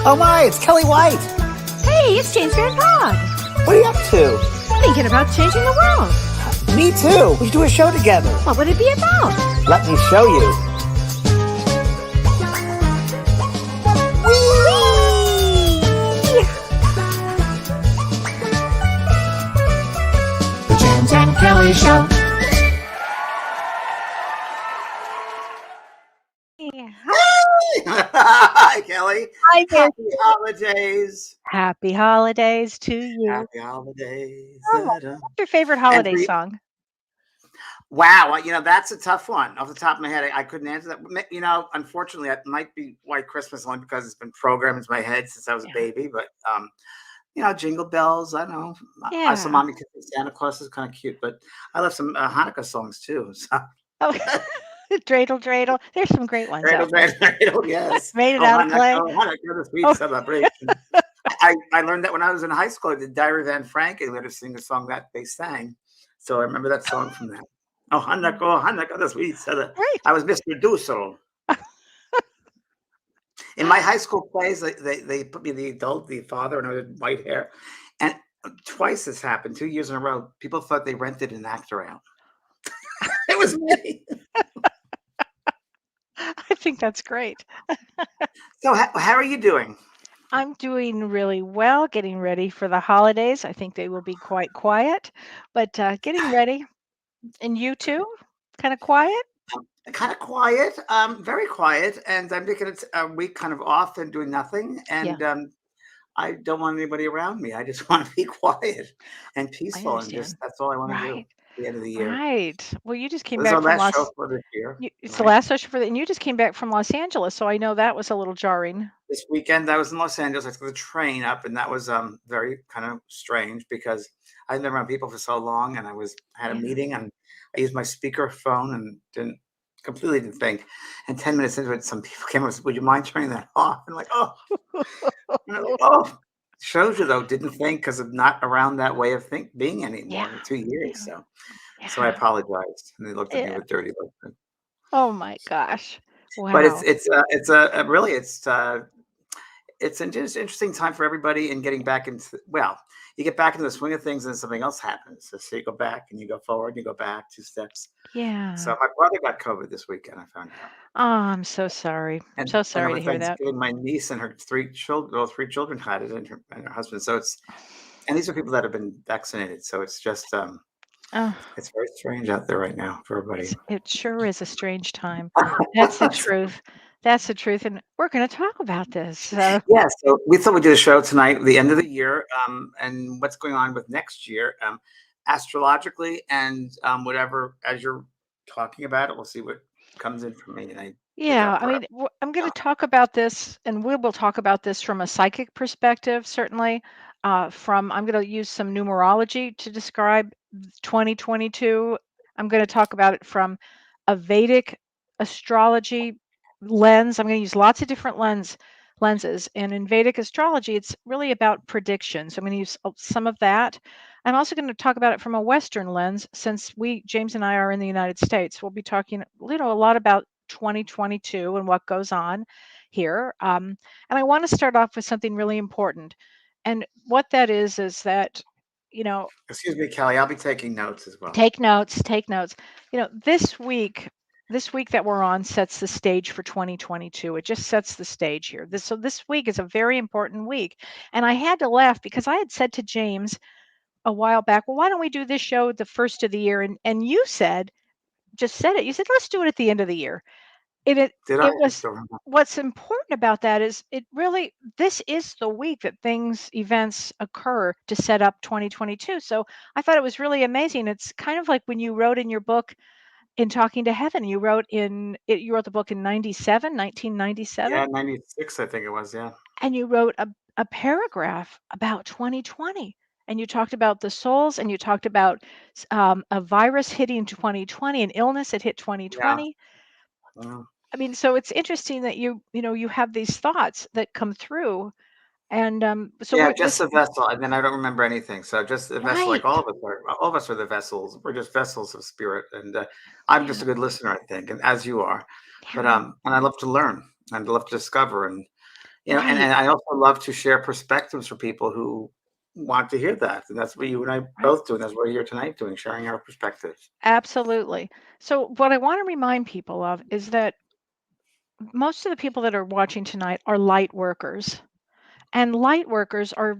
Oh my, it's Kellee White. Hey, it's James Van Prague. What are you up to? Thinking about changing the world. Me too. We should do a show together. What would it be about? Let me show you. The James and Kellee Show. Hi, Kellee. Hi, Happy holidays. Happy holidays to you. Happy holidays. Oh, what's your favorite holiday song? Wow, that's a tough one. Off the top of my head, I couldn't answer that. Unfortunately, it might be White Christmas only because it's been programmed into my head since I was a baby. But Jingle Bells. I don't know. I saw Mommy Kissing Santa Claus is kind of cute, but I love some Hanukkah songs too. So. Oh, Dreidel, Dreidel. There's some great ones. Dreidel, yes. Made it out of clay. Hanukkah, the sweet celebration. I learned that when I was in high school. I did Diary of Anne Frank, and we had to sing a song that they sang. So I remember that song from that. Oh, Hanukkah, the sweet celebration. Right. I was Mr. Dussel. In my high school plays, they put me the father, and I had white hair. And twice this happened, 2 years in a row. People thought they rented an actor out. It was me. I think that's great. So how are you doing? I'm doing really well, getting ready for the holidays. I think they will be quite quiet, but getting ready. And you too? Kind of quiet? Kind of quiet, very quiet. And I'm taking a week kind of off and doing nothing. And I don't want anybody around me. I just want to be quiet and peaceful. And that's all I want to do. The end of the year. Right. Well, you just came This is back our from last show for this year. It's the last show and you just came back from Los Angeles, so I know that was a little jarring. This weekend I was in Los Angeles. I took the train up, and that was very kind of strange because I've been around people for so long, and I had a meeting, and I used my speaker phone and didn't think. And 10 minutes into it, some people came up and said, "Would you mind turning that off?" And I'm like, "Oh." And I'm like, "Oh." Shows you though, didn't think because of not around that way of being anymore in 2 years. So I apologized, and they looked at me with dirty looks. Oh my gosh! Wow. But it's an interesting time for everybody in getting back into. Well, you get back into the swing of things, and something else happens. So you go back and you go forward, and you go back 2 steps. Yeah. So my brother got COVID this weekend. I found out. Oh, I'm so sorry. I'm so sorry to hear that. My niece and her 3 children had it, and her husband. So and these are people that have been vaccinated. So it's just it's very strange out there right now for everybody. It sure is a strange time. That's the truth. That's the truth, and we're going to talk about this. So we thought we'd do a show tonight, the end of the year, and what's going on with next year, astrologically, and whatever as you're talking about it, we'll see what comes in for me. And I'm going to talk about this, and we will talk about this from a psychic perspective, certainly. I'm going to use some numerology to describe 2022. I'm going to talk about it from a Vedic astrology lens. I'm going to use lots of different lenses. And in Vedic astrology, it's really about predictions. I'm going to use some of that. I'm also going to talk about it from a Western lens, since James and I are in the United States. We'll be talking a lot about 2022 and what goes on here. And I want to start off with something really important. And what that is that, excuse me, Kellee, I'll be taking notes as well. Take notes. This week that we're on sets the stage for 2022. It just sets the stage here. This week is a very important week. And I had to laugh because I had said to James a while back, well, why don't we do this show the first of the year? And you said, you said, let's do it at the end of the year. What's important about that is this is the week that events occur to set up 2022. So I thought it was really amazing. It's kind of like when you wrote in your book, In Talking to Heaven, you wrote the book in 1997. Yeah, 96, I think it was. Yeah. And you wrote a paragraph about 2020. And you talked about the souls, and you talked about a virus hitting 2020, an illness that hit 2020. Yeah. I mean, so it's interesting that you have these thoughts that come through, and just a vessel. And then I don't remember anything. So just a vessel, like all of us are the vessels. We're just vessels of spirit, and I'm just a good listener, I think, and as you are. But and I love to learn and I love to discover, and Right. and I also love to share perspectives for people who want to hear that. And that's what you and I Right. both do. And that's what we're here tonight doing, sharing our perspectives. Absolutely. So what I want to remind people of is that most of the people that are watching tonight are light workers. And light workers are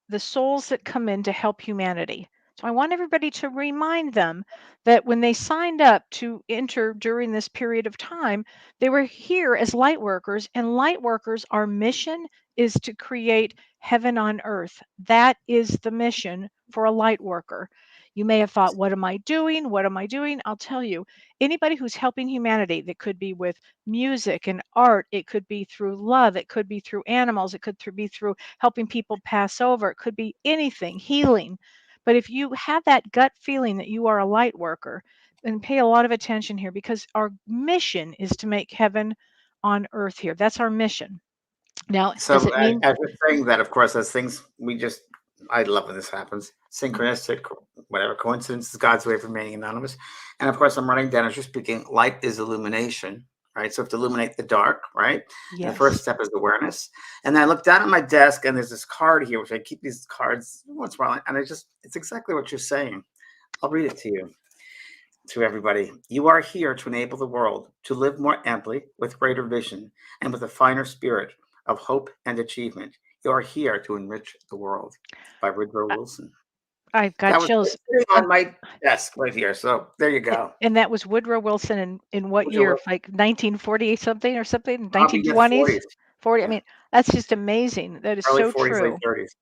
the souls that come in to help humanity. So I want everybody to remind them that when they signed up to enter during this period of time, they were here as light workers, and light workers, our mission is to create heaven on earth. That is the mission for a light worker. You may have thought, what am I doing? What am I doing? I'll tell you, anybody who's helping humanity, that could be with music and art, it could be through love, it could be through animals, it could be through helping people pass over, it could be anything, healing. But if you have that gut feeling that you are a light worker, then pay a lot of attention here, because our mission is to make heaven on earth here. That's our mission. Now, does So it mean as you're saying that, of course, as things I love when this happens. Mhm. Synchronistic, whatever coincidence is God's way of remaining anonymous. And of course, I'm writing down as you're speaking, light is illumination, right? So we have to illuminate the dark, right? And the Yes. first step is awareness. And then I look down at my desk and there's this card here, which I keep these cards once in a while. And it's exactly what you're saying. I'll read it to you, to everybody. You are here to enable the world to live more amply with greater vision and with a finer spirit of hope and achievement. You are here to enrich the world, by Woodrow I- Wilson. I've got That was chills. sitting And on my desk right here. So there you go. and that was Woodrow Wilson in what Woodrow year? Wilson, Like 1940 something or something? probably the 1920s? 40s. 40. I Yeah, mean, that's just amazing. That is early so 40s, late true. 30s.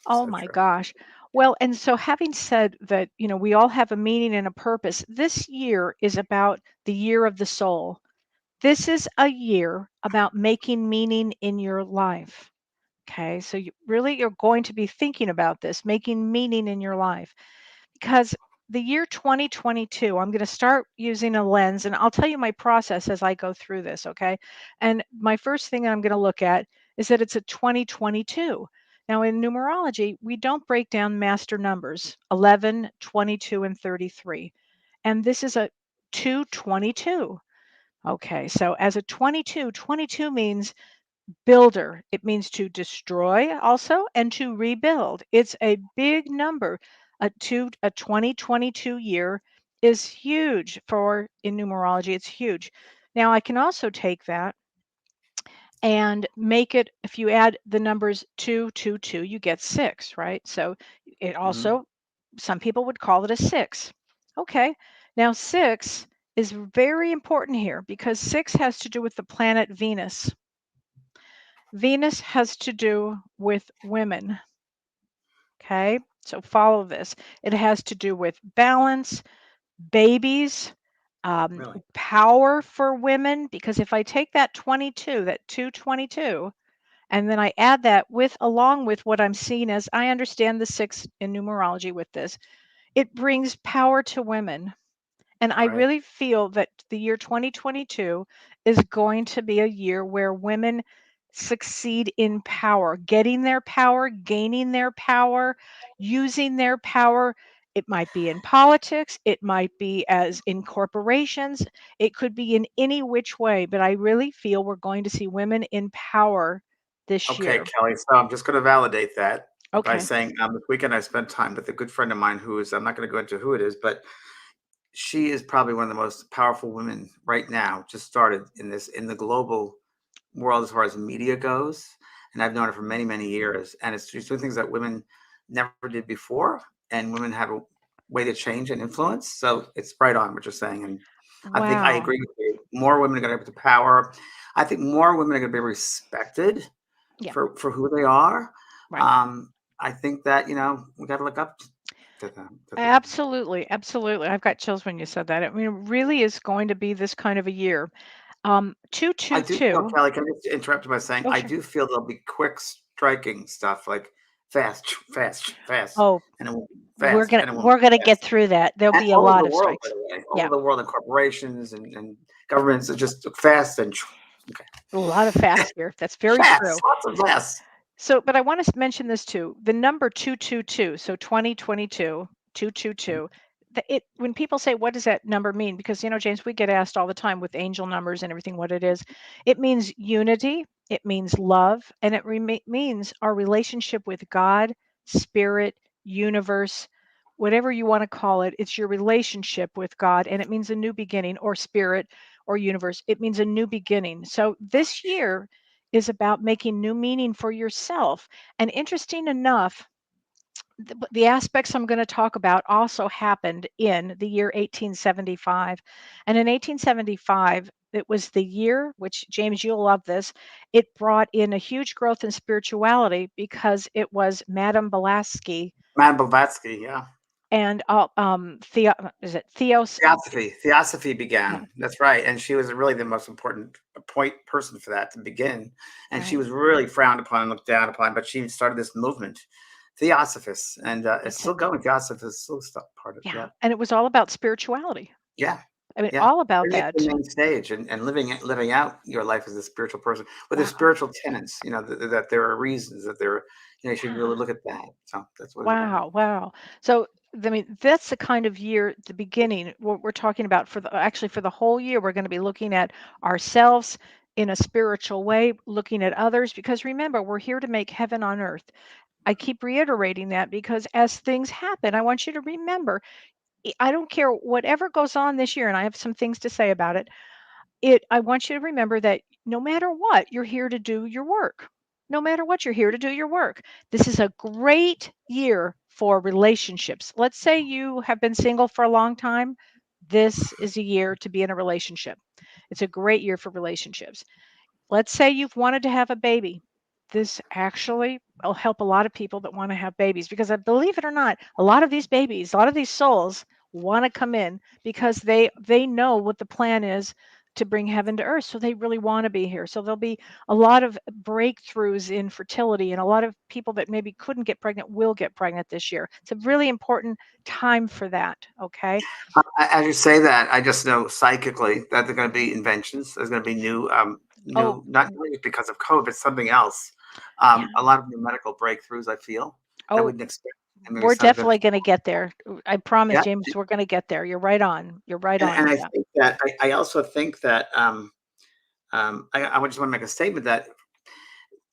Oh So my true. gosh. Well, and so having said that, we all have a meaning and a purpose. This year is about the year of the soul. This is a year about making meaning in your life. Okay. So you're going to be thinking about this, making meaning in your life, because the year 2022, I'm going to start using a lens, and I'll tell you my process as I go through this. Okay. And my first thing I'm going to look at is that it's a 2022. Now, in numerology, we don't break down master numbers 11, 22, and 33. And this is a 222. Okay. So as a 22, 22 means builder. It means to destroy also and to rebuild. It's a big number. A 2022 year is huge for in numerology. It's huge. Now I can also take that and make it, if you add the numbers 222, you get 6, right? So it Mhm. also, some people would call it a 6. Okay. Now 6 is very important here because 6 has to do with the planet Venus. Venus has to do with women. Okay. So follow this. It has to do with balance, babies, Really? power for women. Because if I take that 22, that 222, and then I add that along with what I'm seeing as I understand the 6 in numerology with this, it brings power to women. And I Right. really feel that the year 2022 is going to be a year where women succeed in power, getting their power, gaining their power, using their power. It might be in politics, it might be as in corporations, it could be in any which way, but I really feel we're going to see women in power this Okay, year. Kelly. So I'm just going to validate that by Okay. saying this weekend I spent time with a good friend of mine who is, I'm not going to go into who it is, but she is probably one of the most powerful women right now, just started in the global world as far as media goes. And I've known her for many, many years. And she's doing things that women never did before. And women have a way to change and influence. So it's right on what you're saying. And I think I Wow. agree with you. More women are going to have the power. I think more women are going to be respected Yeah, for who they are. right. I think that, we got to look up to them. Absolutely, absolutely. I've got chills when you said that. I mean, it really is going to be this kind of a year. I do feel, 222. Kelly, can I just interrupt you by saying Oh, I sure. do feel there'll be quick striking stuff like fast, fast, fast, Oh, and it won't be we're fast, gonna and it won't we're be gonna get fast. through that. There'll And be a all over lot the of world, by strikes. the way, all Yeah, over the world, and corporations and governments are just fast and okay, a lot of fast here. That's very fast, true. lots of fast. So, but I want to mention this too. The number 222, so 2022, 222. When people say, what does that number mean? Because, James, we get asked all the time with angel numbers and everything what it is. It means unity. it means love, and it means our relationship with God, spirit, universe, whatever you want to call it. It's your relationship with God, and it means a new beginning, or spirit, or universe. It means a new beginning. So this year is about making new meaning for yourself. And interesting enough, the aspects I'm going to talk about also happened in the year 1875. And in 1875, it was the year, which, James, you'll love this, it brought in a huge growth in spirituality because it was Madame Blavatsky Madame Blavatsky, yeah. and is it Theos? Theosophy Yeah, began. That's right, and she was really the most important person for that to begin. And she right. was really frowned upon and looked down upon. But she started this movement, Theosophists, and it's That's still it. going. Theosophists still stuff part of it. Yeah. Yeah, And it was all about spirituality. yeah, I mean, yeah. all about Bring it to that. the main stage and living out your life as a spiritual person with their Wow. spiritual tenets. That there are reasons that there. You should really Yeah. look at that. So that's what it's about. Wow, wow. So, I mean, that's the kind of year, the beginning, what we're talking about for actually for the whole year. We're going to be looking at ourselves in a spiritual way, looking at others, because remember, we're here to make heaven on earth. I keep reiterating that because as things happen, I want you to remember, I don't care whatever goes on this year, and I have some things to say about it. I want you to remember that no matter what, you're here to do your work. No matter what, you're here to do your work. This is a great year for relationships. Let's say you have been single for a long time. This is a year to be in a relationship. It's a great year for relationships. Let's say you've wanted to have a baby. This actually will help a lot of people that want to have babies because, believe it or not, a lot of these babies, a lot of these souls want to come in because they know what the plan is to bring heaven to earth. So they really want to be here. So there'll be a lot of breakthroughs in fertility, and a lot of people that maybe couldn't get pregnant will get pregnant this year. It's a really important time for that. Okay. As you say that, I just know psychically that there are going to be inventions. There's going to be Oh, not only because of COVID, but something else. yeah. A lot of new medical breakthroughs. I feel that we Oh, didn't expect. And maybe we're some of it. definitely gonna get there. I promise, Yeah, James, we're gonna get there. You're right on. You're right on and with I that. think that I also think that I just want to make a statement that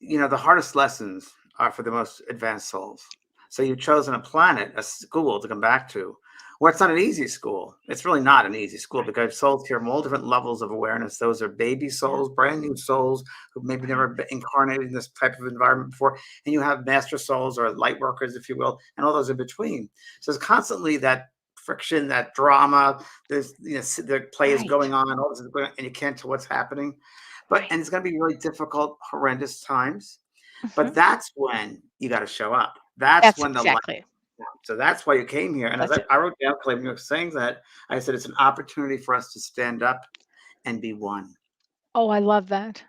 the hardest lessons are for the most advanced souls. So you've chosen a planet, a school to come back to, where it's not an easy school. It's really not an easy school Right. because souls here from all different levels of awareness. Those are baby Yeah. souls, brand new souls who maybe never Right. been incarnated in this type of environment before. And you have master souls or light workers, if you will, and all those in between. So it's constantly that friction, that drama. There's the play is Right. going on, all this is going on, and you can't tell what's happening. Right. And it's going to be really difficult, horrendous times. But Mhm. that's when you got to show up. That's That's when the light. exactly. So that's why you came here. And as That's it. I wrote down, Clay, when you were saying that, I said it's an opportunity for us to stand up and be one. Oh, I love that. An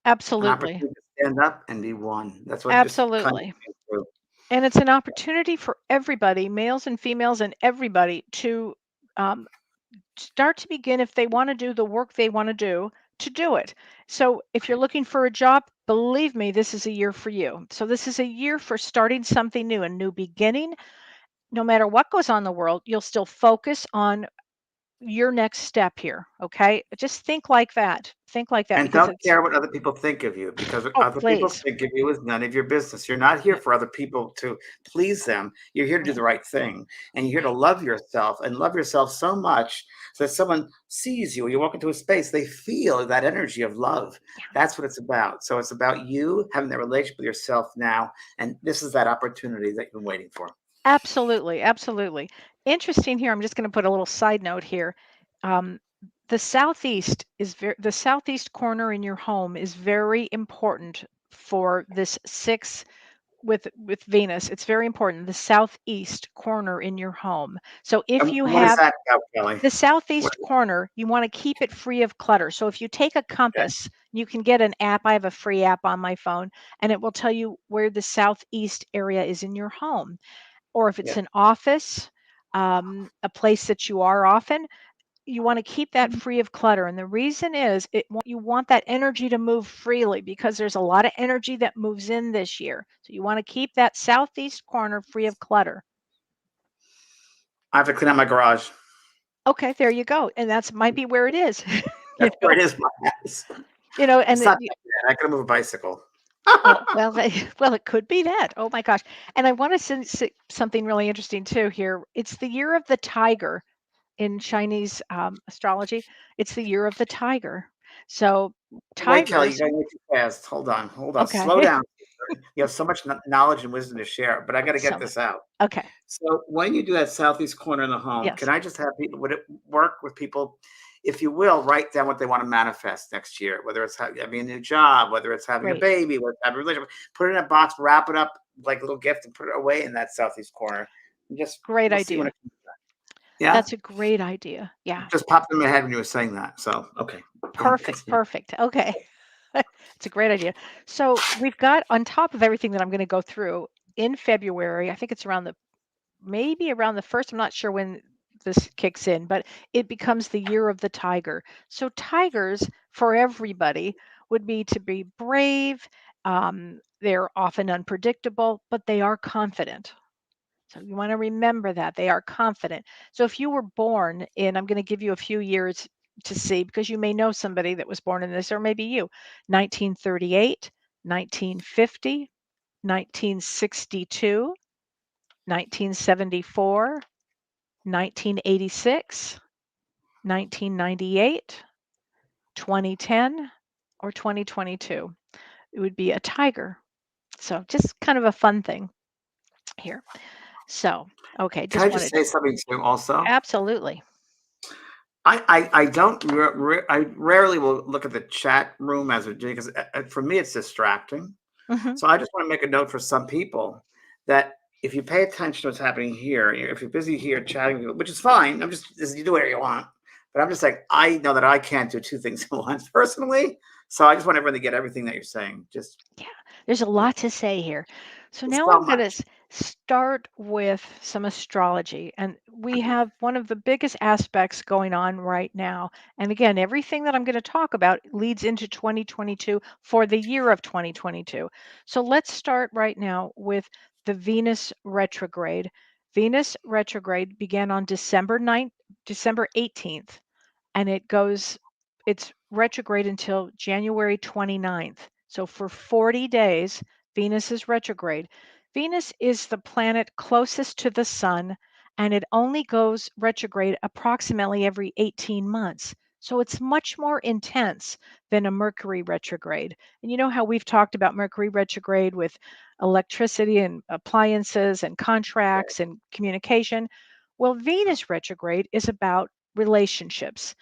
Absolutely. opportunity to stand up and be one. That's what just kind of Absolutely. came through. And it's an opportunity for everybody, males and females and everybody, to um, start to begin, if they want to do the work they want to do it. So if you're looking for a job, believe me, this is a year for you. So this is a year for starting something new, a new beginning. No matter what goes on in the world, you'll still focus on your next step here. Okay. Just think like that. Think like that And because don't it's, care what other people think of you, because what oh, other people please. think of you is none of your business. You're not here Yeah. for other people to please them. You're here to do Yeah. the right thing. And you're here to Right. love yourself and love yourself so much so that someone sees you, you walk into a space, they feel that energy of love. Yeah. That's what it's about. So it's about you having that relationship with yourself now. And this is that opportunity that you've been waiting for. Absolutely. Absolutely. Interesting here. I'm just going to put a little side note here. Um, the southeast corner in your home is very important for this six with Venus. It's very important. The southeast corner in your home. So if And you what is have that about, Kelly? the What, southeast corner, you want to keep it free of clutter. So if you take a okay. compass, you can get an app. I have a free app on my phone, and it will tell you where the southeast area is in your home. Or if it's Yeah. an office, a place that you are often, you want to keep that free of clutter. And the reason is you want that energy to move freely because there's a lot of energy that moves in this year. So you want to keep that southeast corner free of clutter. I have to clean out my garage. Okay, there you go. And that's might be where it is. you That's where know, it is, my house. you know, It's and not it, that and I can move a bicycle. Oh, well, well, it could be that. Oh my gosh. And I want to say something really interesting too here. It's the year of the tiger in Chinese astrology. It's the year of the tiger. So Wait, Kelly, you're tigers, going way too fast. Hold on. Slow okay. down. You have so much knowledge and wisdom to share, but I got to So get much. this out. Okay. So when you do that southeast corner in the home, can Yes. I just have people, would it work with people, if you will, write down what they want to manifest next year, whether it's having a new job, whether it's having a Great. baby, whether it's having a relationship, put it in a box, wrap it up like a little gift and put it away in that southeast corner. And just, Great we'll see when idea. it comes back. Yeah? That's a great idea. Yeah. Just popped in my head when you were saying that. So, okay, go on, Perfect. continue. Perfect. Okay. It's a great idea. So we've got on top of everything that I'm going to go through in February, I think it's around the maybe around the first, I'm not sure when this kicks in, but it becomes the year of the tiger. So tigers for everybody would be to be brave. They're often unpredictable, but they are confident. So you want to remember that they are confident. So if you were born in, I'm going to give you a few years to see because you may know somebody that was born in this, or maybe you, 1938, 1950, 1962, 1974, 1986, 1998, 2010, or 2022. It would be a tiger. So just kind of a fun thing here. So, okay, Can I just just wanted say something too also? absolutely. I don't I rarely will look at the chat room as a because for me it's distracting. Hmm. So I just want to make a note for some people that if you pay attention to what's happening here, if you're busy here chatting with people, which is fine, you do whatever you want. But I'm just like I know that I can't do two things at once personally. So I just want everyone to get everything that you're saying. Just Yeah, there's a lot to say here. So it's now so I'm going much. to start with some astrology. And we have one of the biggest aspects going on right now. And again, everything that I'm going to talk about leads into 2022 for the year of 2022. So let's start right now with the Venus retrograde. Venus retrograde began on December 18th, and it's retrograde until January 29th. So for 40 days, Venus is retrograde. Venus is the planet closest to the sun, and it only goes retrograde approximately every 18 months. So it's much more intense than a Mercury retrograde. And you know how we've talked about Mercury retrograde with electricity and appliances and contracts and communication? Well, Venus retrograde is about relationships.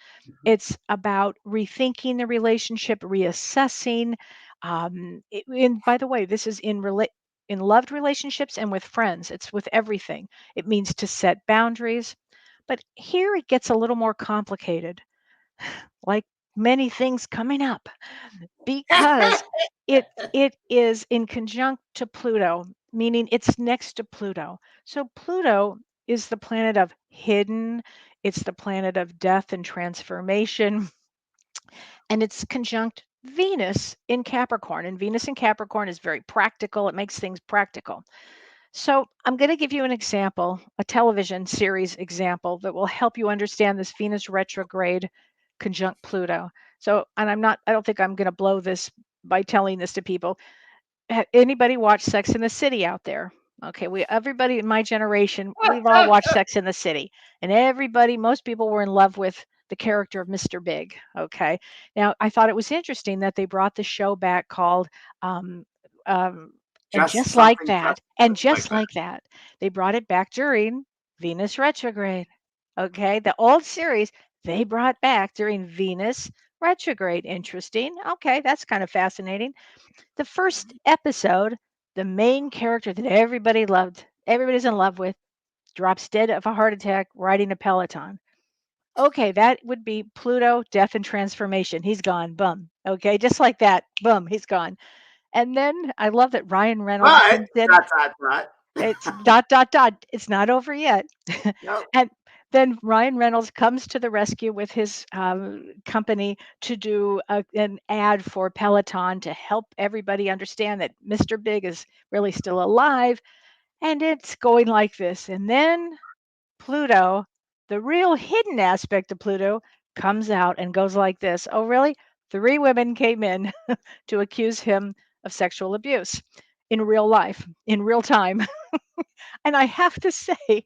It's about rethinking the relationship, reassessing. And by the way, this is in loved relationships and with friends. It's with everything. It means to set boundaries. But here it gets a little more complicated, like many things coming up, because it is in conjunct to Pluto, meaning it's next to Pluto. So Pluto is the planet of hidden, it's the planet of death and transformation, and it's conjunct Venus in Capricorn. And Venus in Capricorn is very practical, it makes things practical. So I'm going to give you an example, a television series example that will help you understand this Venus retrograde conjunct Pluto. So, and I don't think I'm going to blow this by telling this to people. Anybody watch Sex in the City out there? Okay, everybody in my generation, we've all watched Sex in the City, and most people were in love with the character of Mr. Big. Okay, now I thought it was interesting that they brought the show back called um, um, and Just just like something that, and just like just that. like that, they brought it back during Venus retrograde. Okay, the old series they brought back during Venus retrograde. Interesting. Okay, that's kind of fascinating. The first episode, the main character that everybody loved, everybody's in love with, drops dead of a heart attack riding a Peloton. Okay, that would be Pluto, death and transformation. He's gone. Boom. Okay, just like that. Boom, he's gone. And then I love that Ryan Reynolds But comes in. dot dot It's dot. dot dot dot. It's not over yet. No. And then Ryan Reynolds comes to the rescue with his company to do an ad for Peloton to help everybody understand that Mr. Big is really still alive. And it's going like this. And then Pluto, the real hidden aspect of Pluto, comes out and goes like this. Oh, really? 3 women came in to accuse him of sexual abuse in real life, in real time. And I have to say,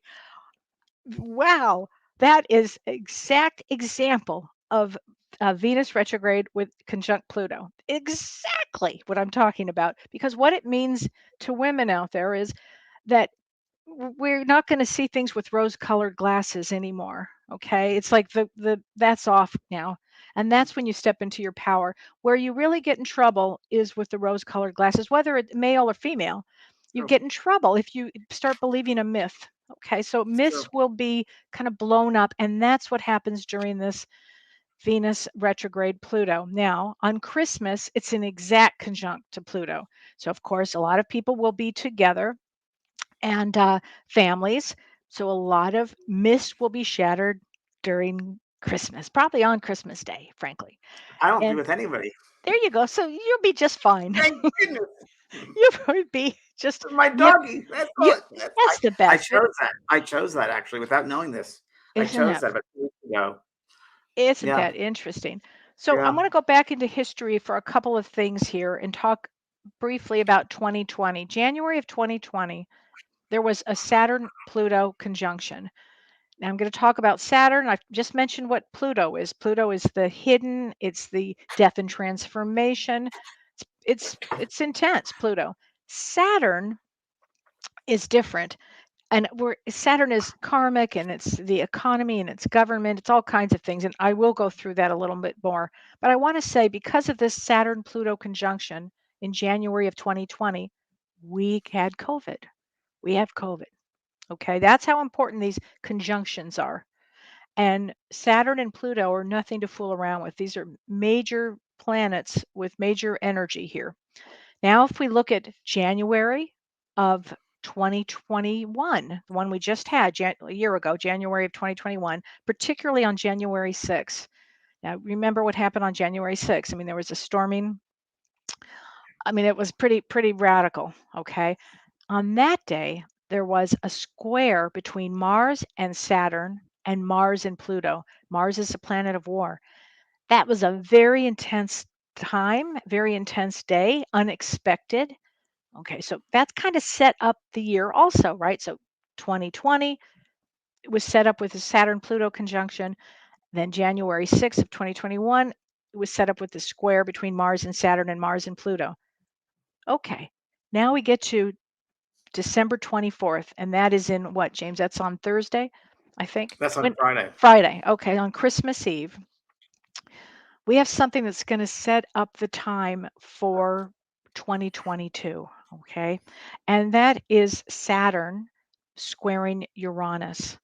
wow, that is exact example of Venus retrograde with conjunct Pluto. Exactly what I'm talking about. Because what it means to women out there is that we're not going to see things with rose-colored glasses anymore. Okay, it's like the that's off now, and that's when you step into your power. Where you really get in trouble is with the rose-colored glasses, whether it's male or female. You True. get in trouble if you start believing a myth. Okay, so It's true. myths will be kind of blown up, and that's what happens during this Venus retrograde Pluto. Now, on Christmas, it's an exact conjunct to Pluto. So, of course, a lot of people will be together and families. So, a lot of myths will be shattered during Christmas, probably on Christmas Day, frankly. I don't be And with anybody. there you go. So, you'll be just fine. Thank goodness. You'll probably be just, My you, doggy. That's you, all. That's, that's the I best. chose that. I chose that actually without knowing this. I Isn't chose that that about 2 weeks ago. Isn't Yeah. that interesting? So I'm Yeah. going to go back into history for a couple of things here and talk briefly about 2020. January of 2020, there was a Saturn Pluto conjunction. Now I'm going to talk about Saturn. I've just mentioned what Pluto is. Pluto is the hidden, it's the death and transformation. It's intense, Pluto. Saturn is different, and Saturn is karmic, and it's the economy, and it's government, it's all kinds of things, and I will go through that a little bit more. But I want to say, because of this Saturn Pluto conjunction in January of 2020, we had COVID. We have COVID. Okay, that's how important these conjunctions are. And Saturn and Pluto are nothing to fool around with. These are major planets with major energy here. Now, if we look at January of 2021, the one we just had a year ago, January of 2021, particularly on January 6th. Now, remember what happened on January 6th. I mean, there was a storming. I mean, it was pretty radical. Okay. On that day, there was a square between Mars and Saturn and Mars and Pluto. Mars is a planet of war. That was a very intense time, very intense day, unexpected. Okay, so that's kind of set up the year also, right? So 2020 it was set up with the Saturn Pluto conjunction. Then January 6th of 2021 it was set up with the square between Mars and Saturn and Mars and Pluto. Okay, now we get to December 24th, and that is in what, James? That's on Thursday, I think. That's on When Friday. Friday. Okay, on Christmas Eve, we have something that's going to set up the time for 2022. Okay, and that is Saturn squaring Uranus.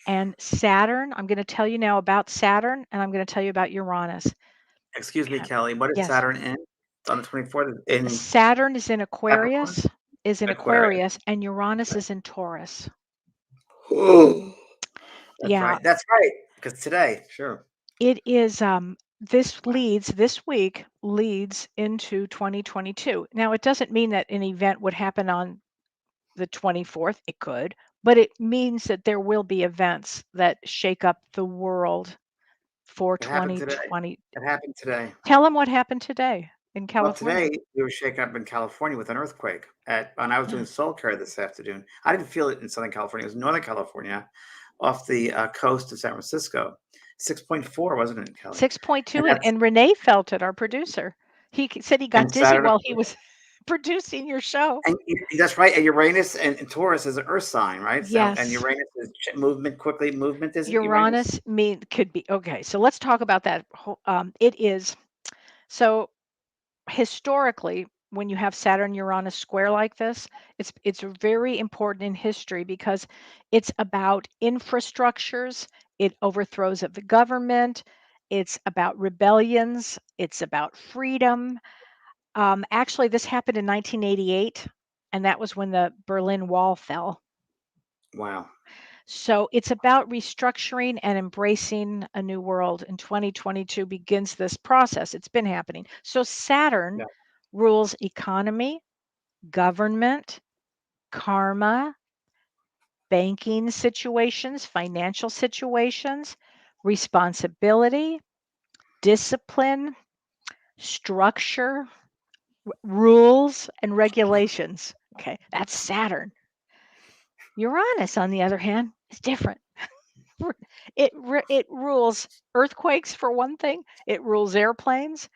And Saturn, I'm going to tell you now about Saturn, and I'm going to tell you about Uranus. Excuse me, Yeah. Kelly. What is Yes. Saturn in? It's on the 24th in Saturn is in Capricorn? Aquarius. And Uranus is in Taurus. That's Yeah, right. That's right. Because today, sure. it is this week leads into 2022. Now, it doesn't mean that an event would happen on the 24th. It could, but it means that there will be events that shake up the world for It happened today. 2020. It happened today. Tell them what happened today in Well, California. today we were shaken up in California with an earthquake. And I was doing Yeah. soul care this afternoon. I didn't feel it in Southern California. It was Northern California, off the coast of San Francisco. 6.4, wasn't it, Kelly? 6.2, And and Renee felt it, our producer. Said he got dizzy Saturday. while he was producing your show. And that's right. And Uranus and Taurus is an Earth sign, right? So, and Yes. Uranus is movement quickly. Movement is it Uranus? Uranus could be okay. So let's talk about that. It is so historically, when you have Saturn Uranus square like this, it's very important in history because it's about infrastructures. It overthrows of the government. It's about rebellions. It's about freedom. Actually, this happened in 1988, and that was when the Berlin Wall fell. Wow. So it's about restructuring and embracing a new world. And 2022 begins this process. It's been happening. So Saturn Yeah. rules economy, government, karma, banking situations, financial situations, responsibility, discipline. structure, rules, and regulations. Okay, that's Saturn. Uranus, on the other hand, is different. It rules earthquakes for one thing. It rules airplanes.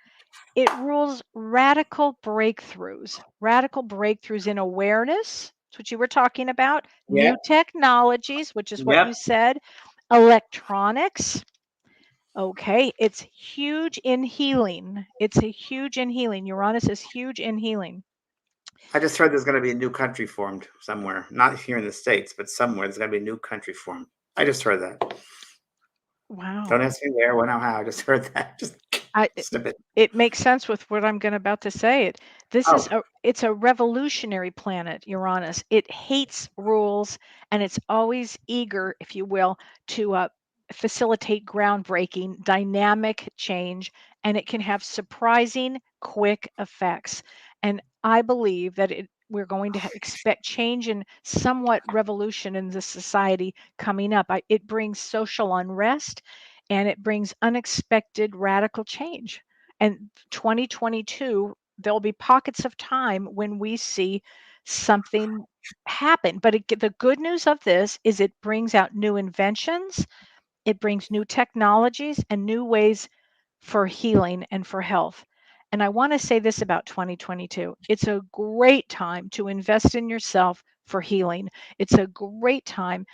It rules radical breakthroughs in awareness. That's what you were talking about. Yeah. New technologies, which is what you Yep. said. Electronics. Okay, it's huge in healing. Uranus is huge in healing. I just heard there's going to be a new country formed somewhere, not here in the States, but somewhere there's going to be a new country formed. I just heard that. Wow. Don't ask me where, when, or how. I just heard that. Just I, snippet. it makes sense with what I'm about to say. Oh, It's a revolutionary planet, Uranus. It hates rules, and it's always eager, if you will, to facilitate groundbreaking, dynamic change, and it can have surprising, quick effects. And I believe that we're going to expect change and somewhat revolution in the society coming up. It brings social unrest, and it brings unexpected radical change. And 2022, there'll be pockets of time when we see something happen. But the good news of this is it brings out new inventions, it brings new technologies and new ways for healing and for health. And I want to say this about 2022. It's a great time to invest in yourself for healing. It's a great time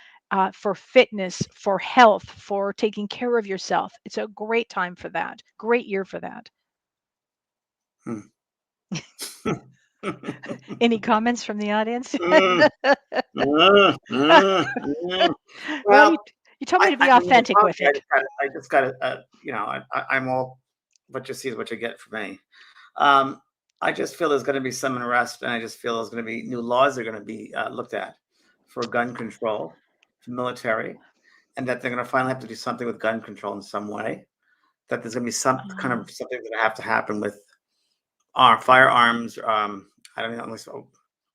for fitness, for health, for taking care of yourself. It's a great time for that. Great year for that. hmm. Any comments from the audience? Mm, Well, well, you told me to be when you were authentic with talking, it. I just got to, I'm all what you see is what you get for me. Um, I just feel there's going to be some unrest, and I just feel there's going to be new laws that are going to be looked at for gun control, for military, and that they're going to finally have to do something with gun control in some way. That there's going to be some kind Oh, of something that have to happen with our firearms. I don't know, like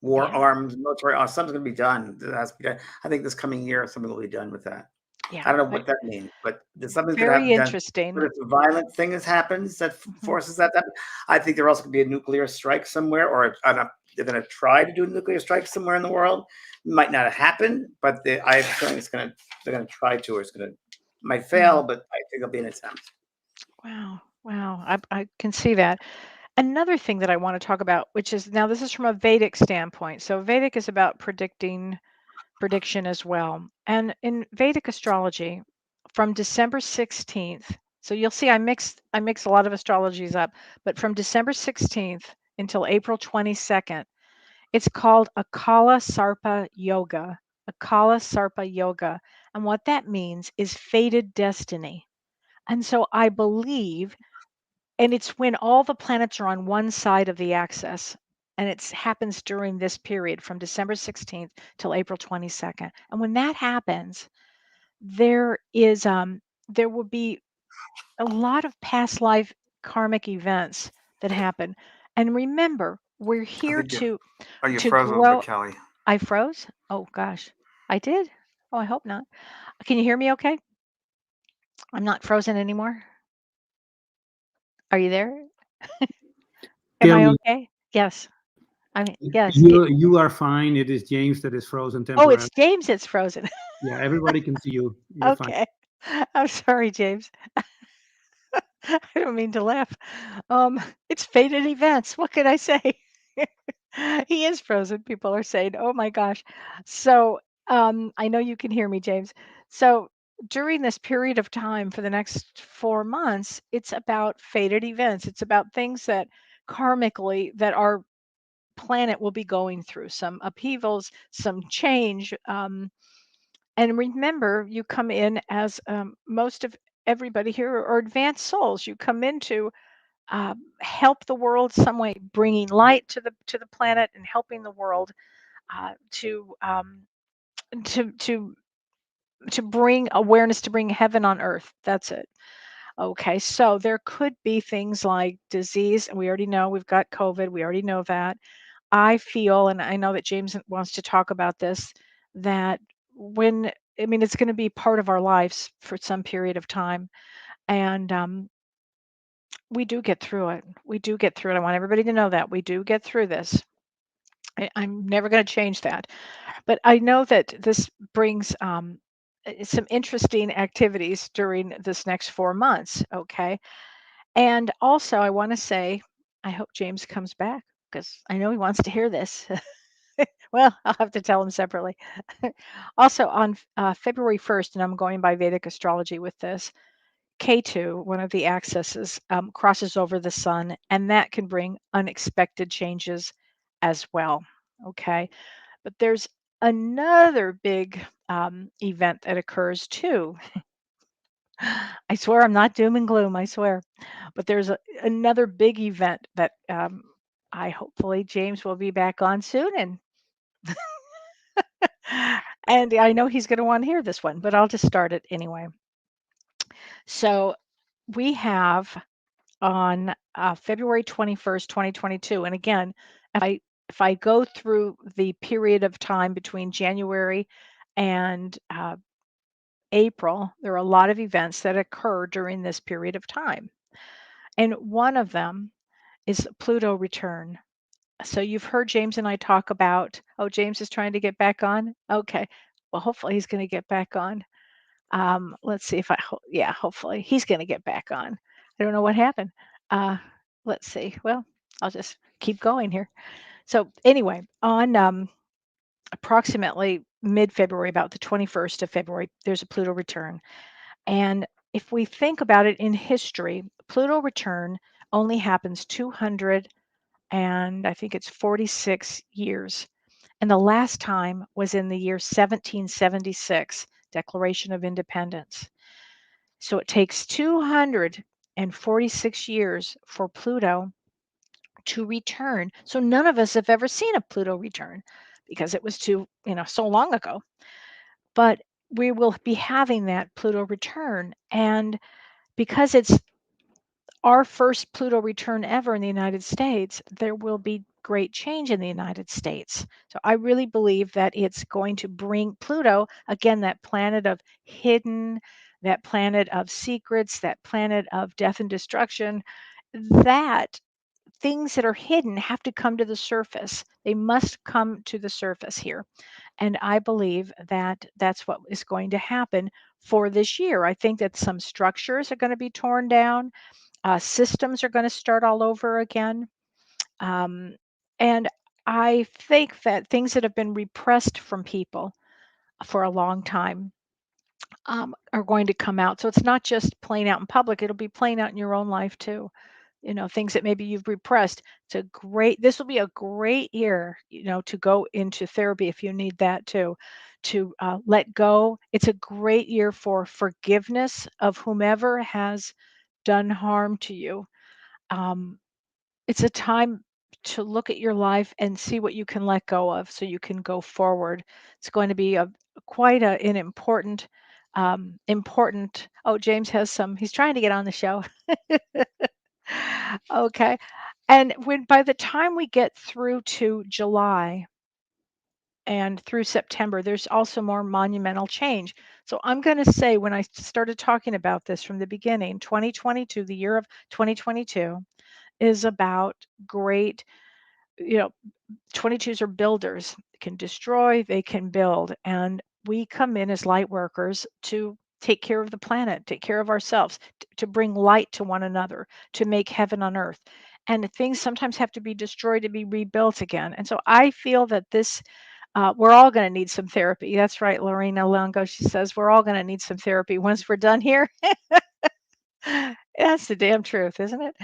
war yeah, arms, military arms. Something's going to be done. That has to be done. I think this coming year, something will be done with that. yeah. I don't know what that means, but there's something's going to have to Very be done. interesting. But if a violent thing happens that Mhm. forces that, I think there also could be a nuclear strike somewhere, or they're going to try to do a nuclear strike somewhere in the world. It might not happen, but I have a feeling they're going to try to, or it's going to might fail, Mm. but I think it'll be an attempt. Wow, wow. I can see that. Another thing that I want to talk about, which is now this is from a Vedic standpoint. So Vedic is about prediction as well. And in Vedic astrology, from December 16th, so you'll see I mix a lot of astrologies up, but from December 16th until April 22nd, it's called Akala Sarpa Yoga. Akala Sarpa Yoga. And what that means is fated destiny. And so I believe, and it's when all the planets are on one side of the axis. And it happens during this period from December 16th till April 22nd. And when that happens, there is there will be a lot of past life karmic events that happen. And remember, we're I here think you are you to frozen over grow. Kelly. I froze? Oh gosh. I did? Oh, I hope not. Can you hear me okay? I'm not frozen anymore. Are you there? Am I Kelly, okay? Yes. I mean, yes. you are fine. It is James that is frozen Oh, temporarily. it's James that's frozen. Yeah, everybody can see you. You're fine. Okay. I'm sorry, James. I don't mean to laugh. It's fated events. What can I say? He is frozen. People are saying, "Oh my gosh." So, I know you can hear me, James. So, during this period of time for the next 4 months, it's about fated events. It's about things that karmically that our planet will be going through, some upheavals, some change. And remember, you come in as most of everybody here are advanced souls. You come in to help the world some way, bringing light to the planet and helping the world uh, to um, to to to bring awareness, to bring heaven on earth. That's it. Okay, so there could be things like disease, and we already know we've got COVID. We already know that. I feel, and I know that James wants to talk about this, that when I mean it's going to be part of our lives for some period of time, and We do get through it. We do get through it. I want everybody to know that we do get through this. I'm never going to change that. But I know that this brings some interesting activities during this next 4 months. Okay. And also, I want to say, I hope James comes back because I know he wants to hear this. Well, I'll have to tell him separately. Also, on February 1st, and I'm going by Vedic astrology with this, K2, one of the axes, crosses over the sun, and that can bring unexpected changes as well. Okay. But there's another big event that occurs too. I swear I'm not doom and gloom, I swear. But there's another big event that I hopefully James will be back on soon, and I know he's going to want to hear this one, but I'll just start it anyway. So we have on February 21st, 2022, and again, if I go through the period of time between January and April, there are a lot of events that occur during this period of time. And one of them is Pluto return. So you've heard James and I talk about, oh, James is trying to get back on. Okay. Well, hopefully he's going to get back on. Let's see if yeah, hopefully he's going to get back on. I don't know what happened. Let's see. Well, I'll just keep going here. So anyway, on approximately mid-February, about the 21st of February, there's a Pluto return. And if we think about it in history, Pluto return only happens 200 and I think it's 46 years. And the last time was in the year 1776, Declaration of Independence. So it takes 246 years for Pluto to return. So none of us have ever seen a Pluto return because it was so long ago. But we will be having that Pluto return. And because it's our first Pluto return ever in the United States, there will be great change in the United States. So I really believe that it's going to bring Pluto, again, that planet of hidden, that planet of secrets, that planet of death and destruction, that things that are hidden have to come to the surface. They must come to the surface here. And I believe that that's what is going to happen for this year. I think that some structures are going to be torn down. Systems are going to start all over again. And I think that things that have been repressed from people for a long time are going to come out. So it's not just playing out in public, it'll be playing out in your own life too. Things that maybe you've repressed. This will be a great year, to go into therapy if you need that too, to let go. It's a great year for forgiveness of whomever has done harm to you. It's a time to look at your life and see what you can let go of so you can go forward. It's going to be quite an important. Oh, James he's trying to get on the show. Okay. And by the time we get through to July and through September, there's also more monumental change. So I'm going to say, when I started talking about this from the beginning, 2022, the year of 2022, is about great, 22s are builders. They can destroy, they can build. And we come in as light workers to take care of the planet, take care of ourselves, to bring light to one another, to make heaven on earth. And things sometimes have to be destroyed to be rebuilt again. And so I feel that we're all going to need some therapy. That's right, Lorena Longo. She says we're all going to need some therapy once we're done here. That's the damn truth, isn't it?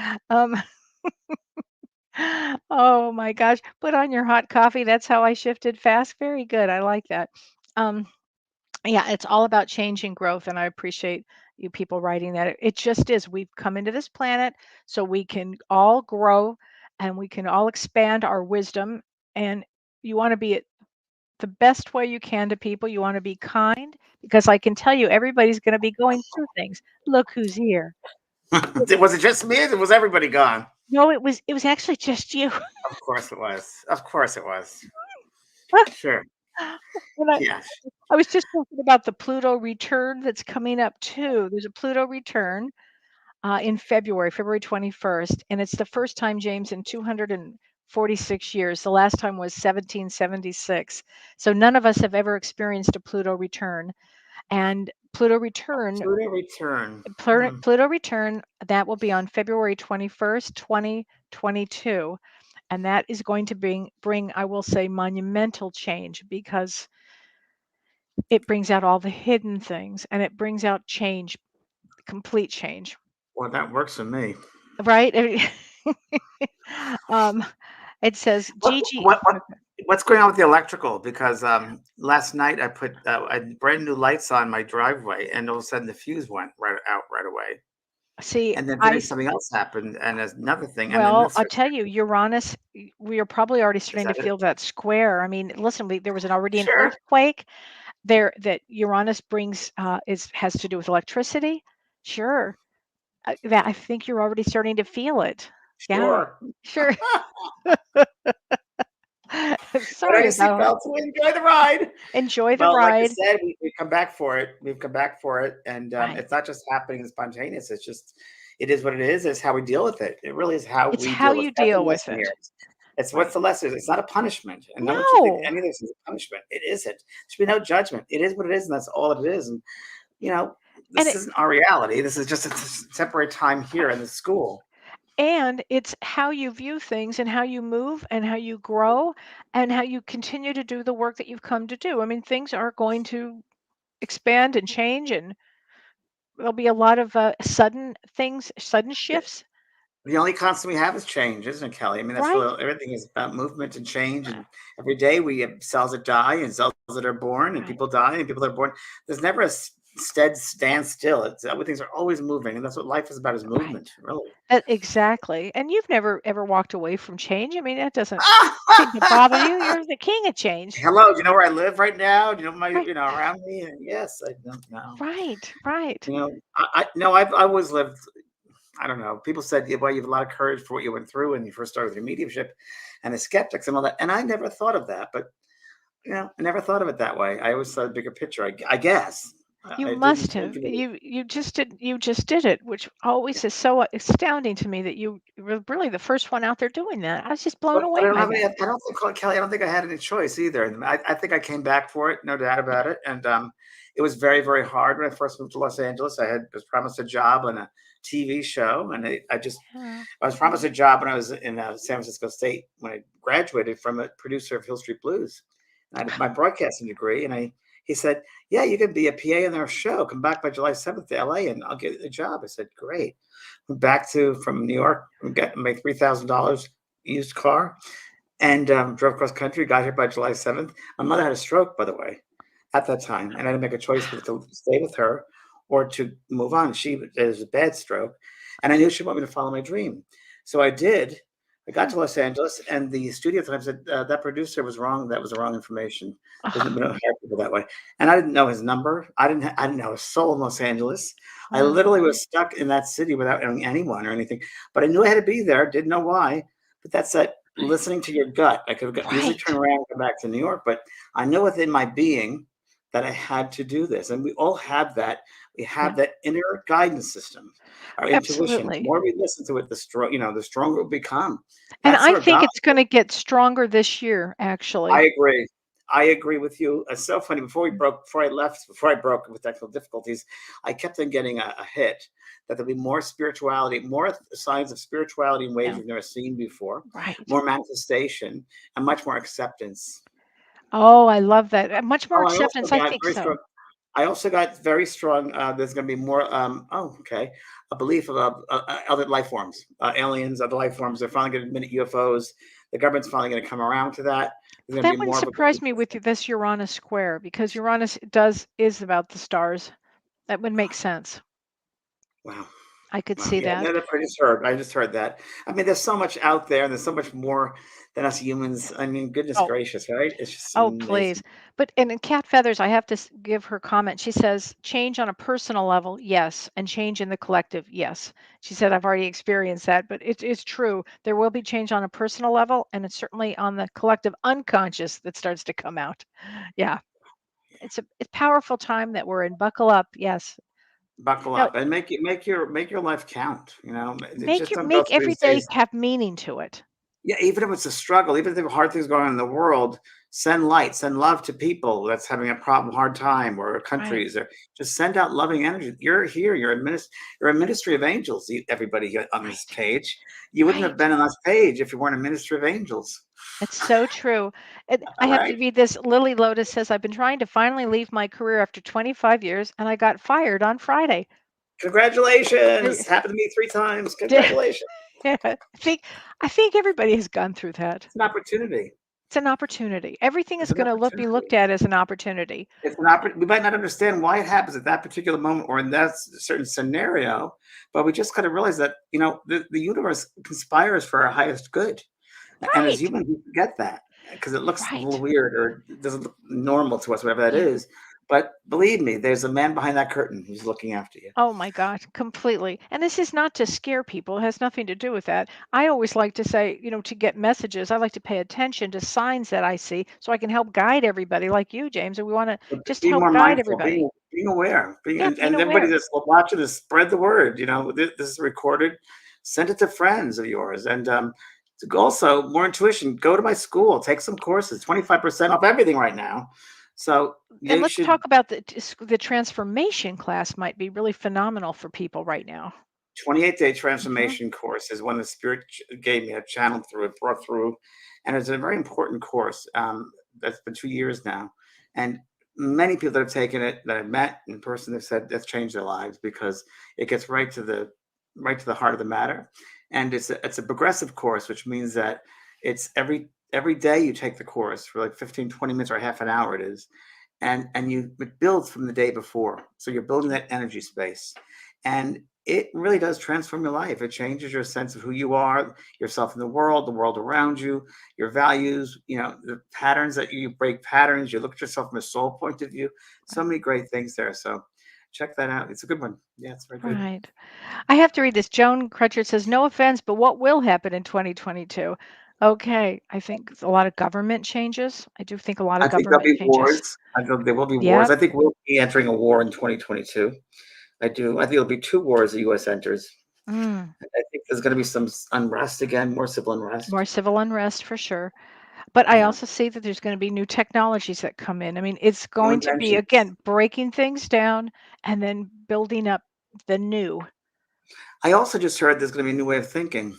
Oh my gosh. Put on your hot coffee. That's how I shifted fast. Very good. I like that. Um, yeah, it's all about change and growth. And I appreciate you people writing that. It just is. We've come into this planet so we can all grow and we can all expand our wisdom. And you want to be the best way you can to people. You want to be kind because I can tell you everybody's going to be going through things. Look who's here. Was it just me or was everybody gone? No, it was actually just you. Of course it was. Of course it was. Sure. Yes. I was just talking about the Pluto return that's coming up too. There's a Pluto return in February 21st. And it's the first time, James, in 246 years. The last time was 1776. So none of us have ever experienced a Pluto return. And Pluto return, Pluto return. Pluto return, that will be on February 21st, 2022. And that is going to bring, I will say, monumental change, because it brings out all the hidden things, and it brings out change, complete change, Well, that works for me. right? um, it says What, Gigi. what, what, what's going on with the electrical? Because last night I put brand new lights on my driveway, and all of a sudden the fuse went out right away. See, And then today something else happened, and there's another thing, and then well, this. I'll tell you, Uranus, we are probably already Is starting to that it? feel that square. I mean, listen, there was already an Sure. earthquake there that Uranus brings, has to do with electricity. Sure. That, I think you're already starting to feel it. Yeah, Sure. sure. Put on Sorry your about all. seatbelts and enjoy the ride. Enjoy the Well, like I ride. said, we've come back for it. We've come back for it, and Right. it's not just happening spontaneous. It's just, it is what it is. It's how we deal with it. It really is how It's we how deal with you it. That's the deal with lesson it. here. It's Right. what's the lesson? It's not a punishment. And no one should think No. any of this is a punishment. It isn't. There should be no judgment. It is what it is, and that's all it is. And this isn't our reality. This is just a temporary time here in the school. And it's how you view things, and how you move, and how you grow, and how you continue to do the work that you've come to do. I mean, things are going to expand and change, and there'll be a lot of sudden things, sudden shifts. The only constant we have is change, isn't it, Kelly? I mean, that's Right. really, everything is about movement and change. And every day we have cells that die and cells that are born, and Right. people die and people that are born. There's never a stand still. It's things are always moving, and that's what life is about, is movement, really. Exactly. And you've never ever walked away from change. I mean, that doesn't seem to bother you. You're the king of change. Hello, do you know where I live right now? Do you know Right. around me? And yes, I don't know. Right. Right. I've always lived. I don't know. People said, "Yeah, well, you have a lot of courage for what you went through when you first started your mediumship," and the skeptics and all that. And I never thought of that, but I never thought of it that way. I always saw a bigger picture. I guess You I didn't must think have. of it. You just did it, which always is so astounding to me that you were really the first one out there doing that. I was just blown But I away don't by have any. that. I don't think, Kelly. I don't think I had any choice either. And I think I came back for it, no doubt about it. And it was very, very hard when I first moved to Los Angeles. I was promised a job on a TV show, and Yeah. I was promised a job when I was in San Francisco State when I graduated from a producer of Hill Street Blues. And I had my broadcasting degree, and he said, "Yeah, you can be a PA in our show. Come back by July 7th to LA, and I'll get you a job." I said, "Great." Went back from New York, got my $3,000 used car, and drove cross country. Got here by July 7th. My mother had a stroke, by the way, at that time, and I had to make a choice whether to stay with her or to move on. It was a bad stroke, and I knew she wanted me to follow my dream, so I did. I got to Los Angeles, and the studio at the time said that producer was wrong. That was the wrong information. We don't hire people that way. And I didn't know his number. I didn't know a soul in Los Angeles. I Wow. literally was stuck in that city without knowing anyone or anything. But I knew I had to be there. Didn't know why. But that's that listening to your gut. I could have easily turned around and come back to New York, but I know within my being that I had to do this. And we all have that. We have that inner guidance system, our intuition. The Absolutely. more we listen to it, the stronger we'll become. And That's I our think God. it's going to get stronger this year, actually. I agree. I agree with you. It's so funny. Before I broke with technical difficulties, I kept on getting a hit that there'll be more spirituality, more signs of spirituality in ways Yeah. we've never seen before, Right. more manifestation, and much more acceptance. Oh, I love that. Much more Oh, acceptance. I think so. I also got very strong. There's going to be more. A belief of other life forms, aliens, other life forms. They're finally going to admit UFOs. The government's finally going to come around to that. There's going to That be wouldn't more of a surprise me with this Uranus square, because Uranus is about the stars. That would make sense. wow. I could Wow, see yeah, that. no, that's what I just heard. I just heard that. I mean, there's so much out there, and there's so much more than us humans. I mean, goodness Oh, gracious, right? It's just oh, amazing. please. But and in Cat Feathers, I have to give her comment. She says, change on a personal level, yes, and change in the collective, yes. She said, I've already experienced that, but it's true. There will be change on a personal level, and it's certainly on the collective unconscious that starts to come out. Yeah, it's a powerful time that we're in. Buckle up, yes. Buckle Now, up and make your life count. You know, make just your don't go make through every these day days. have meaning to it. Yeah, even if it's a struggle, even if there are hard things going on in the world, send light, send love to people that's having a problem, hard time, or Right. countries, or just send out loving energy. You're here. You're a ministry of angels. Everybody here on this Right. page, you wouldn't have Right. been on this page if you weren't a ministry of angels. It's so true. And I All have to right. read this. Lily Lotus says, I've been trying to finally leave my career after 25 years, and I got fired on Friday. Congratulations. There- Happened to me 3 times. Yeah, Congratulations. I think everybody has gone through that. It's an opportunity. It's an opportunity. Everything It's is an going to be looked opportunity. at as an opportunity. It's an opportunity. We might not understand why it happens at that particular moment or in that certain scenario, but we just got to realize that, the universe conspires for our highest good. And as Right. humans, we forget that because it looks a little Right. weird or it doesn't look normal to us, whatever that Yeah. is. But believe me, there's a man behind that curtain who's looking after you. Oh my God, completely. And this is not to scare people. It has nothing to do with that. I always like to say, to get messages, I like to pay attention to signs that I see so I can help guide everybody like you, James. And we want to But just be help more guide mindful, everybody. being aware, Yeah, being and everybody aware. that's watching this, spread the word. This is recorded. Send it to friends of yours, and also more intuition. Go to my school, take some courses, 25% off everything right now. So And you let's should. talk about the transformation class might be really phenomenal for people right now. 28-day Hmm. transformation course is one the spirit gave me a channel through it, brought through, and it's a very important course. That's been 2 years now, and many people that have taken it that I've met in person have said that's changed their lives because it gets right to the heart of the matter, and it's a progressive course, which means that it's every day you take the course for like 15, 20 minutes or half an hour it is, and it builds from the day before, so you're building that energy space, and it really does transform your life. It changes your sense of who you are, yourself in the world around you, your values, the patterns that you break patterns, you look at yourself from a soul point of view. So many great things there. So check that out. It's a good one. Yeah, it's very good. Right. I have to read this. Joan Crutcher says, no offense, but what will happen in 2022? Okay. I think a lot of government changes. I do think a lot of I think there'll government be changes. wars. I think there will be wars. Yep. I think we'll be entering a war in 2022. I do. I think there'll be 2 wars the U.S. enters. Mm. I think there's going to be some unrest again, more civil unrest. More civil unrest for sure. But I Yeah. also see that there's going to be new technologies that come in. I mean, it's New going to be, inventions. again, breaking things down and then building up the new. I also just heard there's going to be a new way of thinking.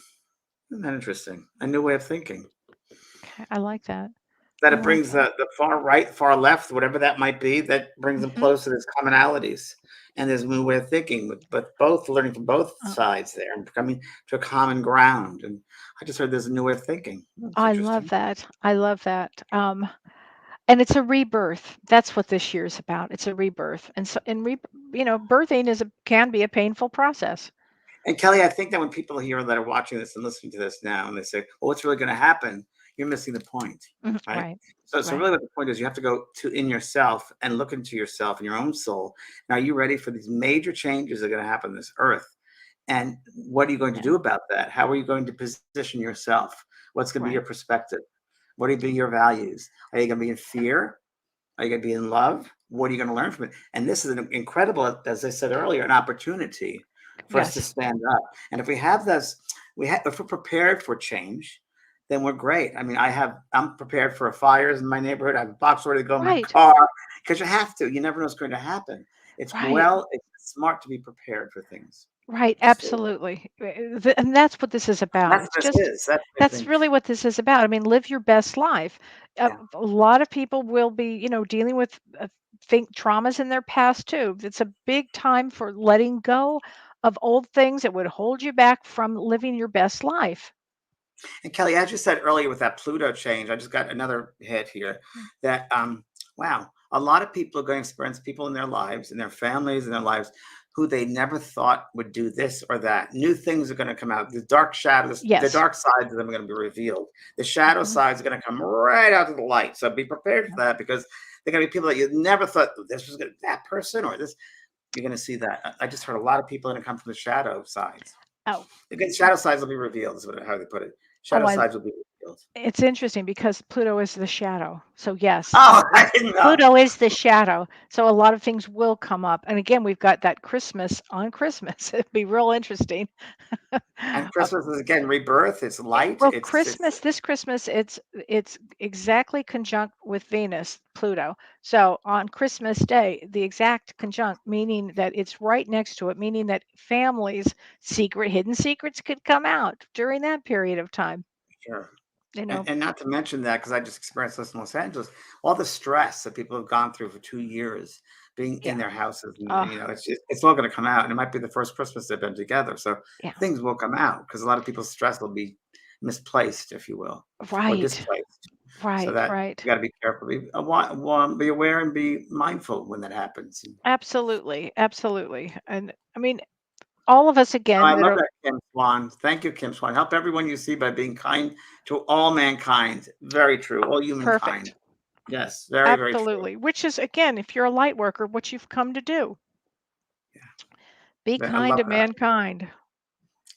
Isn't that interesting? A new way of thinking. Okay, I like that. That I it like brings that. the far right, far left, whatever that might be, that brings them Hmm. closer. There's commonalities. And there's a new way of thinking, but both learning from both Oh, sides there and coming to a common ground. And I just heard there's a new way of thinking. That's I love interesting. that. I love that. And it's a rebirth. That's what this year's about. It's a rebirth. And so, birthing can be a painful process. And Kelly, I think that when people here that are watching this and listening to this now, and they say, "Well, what's really going to happen?" You're missing the point, Mhm. right? Right. So Right. really, what the point is, you have to go to in yourself and look into yourself and your own soul. Now, are you ready for these major changes that are going to happen on this earth? And what are you going to Yeah. do about that? How are you going to position yourself? What's going to be your Right. perspective? What are going to be your values? Are you going to be in fear? Are you going to be in love? What are you going to learn from it? And this is an incredible, as I said earlier, an opportunity for us to Yes. stand up. And if we have this, if we're prepared for change, then we're great. I mean, I'm prepared for fires in my neighborhood. I have a box ready to go in my Right. car because you have to. You never know what's going to happen. Right. It's smart to be prepared for things. Right. So Absolutely. And that's what this is about. that's It's what this just is. That's what I that's think. really what this is about. I mean, live your best life. Yeah. A lot of people will be, dealing with think traumas in their past too. It's a big time for letting go of old things that would hold you back from living your best life. And Kelly, as you said earlier with that Pluto change, I just got another hit here Mm. that wow, a lot of people are going to experience people in their lives, in their families, in their lives, who they never thought would do this or that. New things are going to come out. The dark shadows, the Yes. dark sides of them are going to be revealed. The shadow Mhm. sides are going to come right out to the light. So be prepared for that because they're going to be people that you never thought this was going to that person or this. You're going to see that. I just heard a lot of people going to come from the shadow sides. Oh, Again, shadow sides will be revealed, is how they put it. oh, Shadow sides will be revealed. It's interesting because Pluto is the shadow. So yes, Oh, I didn't know. Pluto is the shadow. So a lot of things will come up. And again, we've got that Christmas on Christmas. It'd be real interesting. And Christmas is again rebirth. It's light. Well, It's This Christmas, it's exactly conjunct with Venus, Pluto. So on Christmas Day, the exact conjunct, meaning that it's right next to it, meaning that families' hidden secrets could come out during that period of time. sure. You know, And not to mention that, because I just experienced this in Los Angeles, all the stress that people have gone through for 2 years being in yeah. their houses, and Oh, it's all going to come out, and it might be the first Christmas they've been together, so yeah. things will come out because a lot of people's stress will be misplaced, if you will, or Right. displaced. So Right. that Right. you got to be careful, be aware, and be mindful when that happens. Absolutely. Absolutely. And I mean, all of us Oh, again I that love are that, Kim Swan. Thank you, Kim Swan. Help everyone you see by being kind to all mankind. Very true. All humankind. perfect. Yes, very, very true. Absolutely. Which is, again, if you're a light worker, what you've come to do. Be I kind love to that. mankind.